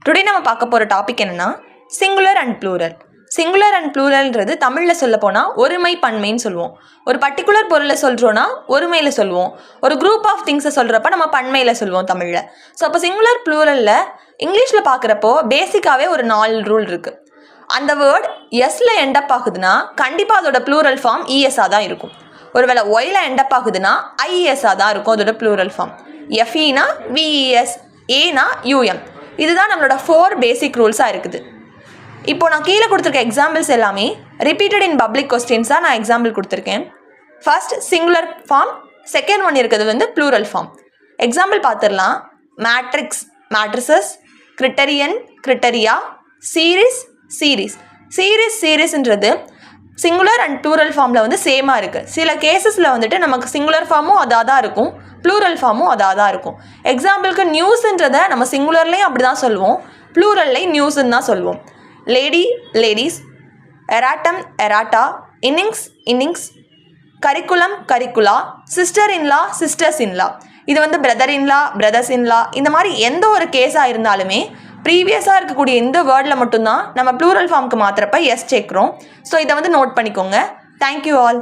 Today நம்ம பார்க்க போகிற டாபிக் என்னென்னா singular and plural. Singular and ப்ளூரல்ன்றது தமிழில் சொல்ல போனால் ஒருமை பன்மைன்னு சொல்லுவோம். ஒரு பர்டிகுலர் பொருளை சொல்கிறோன்னா ஒருமையில் சொல்லுவோம். ஒரு குரூப் ஆஃப் திங்ஸை சொல்கிறப்ப நம்ம பன்மையில் சொல்லுவோம் தமிழில். ஸோ அப்போ சிங்குலர் ப்ளூரலில் இங்கிலீஷில் பார்க்குறப்போ பேசிக்காகவே ஒரு 4 ரூல் இருக்குது. அந்த வேர்ட் எஸ்ல எண்டப் ஆகுதுன்னா கண்டிப்பாக அதோட ப்ளூரல் ஃபார்ம் இஎஸ்ஸாக தான் இருக்கும். ஒருவேளை ஒயில் எண்டப் ஆகுதுன்னா ஐஎஸ்ஸாக தான் இருக்கும் அதோட ப்ளூரல் ஃபார்ம். எஃப்இனா விஇஎஸ், ஏனா யூஎம். இதுதான் நம்மளோட 4 பேசிக் ரூல்ஸாக இருக்குது. இப்போ நான் கீழே கொடுத்துருக்க எக்ஸாம்பிள்ஸ் எல்லாமே ரிப்பீட்டட் இன் பப்ளிக் கொஸ்டின்ஸாக நான் எக்ஸாம்பிள் கொடுத்துருக்கேன். First singular form, second one இருக்கிறது ப்ளூரல் ஃபார்ம். எக்ஸாம்பிள் பார்த்துடலாம். Matrix, matrices, criterion, criteria, series, series. சீரீஸ்ன்றது சிங்குலர் அண்ட் ப்ளூரல் ஃபார்மில் சேமாக இருக்குது. சில கேசஸில் நமக்கு சிங்குலர் ஃபார்மும் அதாக தான் இருக்கும், ப்ளூரல் ஃபார்மும் அதாக தான் இருக்கும். எக்ஸாம்பிளுக்கு நியூஸுன்றதை நம்ம சிங்குலர்லேயும் அப்படி தான் சொல்லுவோம், ப்ளூரல்லையும் நியூஸுன்னு தான் சொல்லுவோம். Lady, ladies, erratum, errata, innings, innings, curriculum, curricula, sister in law, sisters in law. இது பிரதர் இன்லா, பிரதர்ஸ் இன்லா. இந்த மாதிரி எந்த ஒரு கேஸாக இருந்தாலுமே ப்ரீவியஸாக இருக்கக்கூடிய இந்த வேர்டில் மட்டும்தான் நம்ம ப்ளூரல் ஃபார்முக்கு மாத்திரப்ப எஸ் சேர்க்குறோம். ஸோ இதை நோட் பண்ணிக்கோங்க. Thank you all.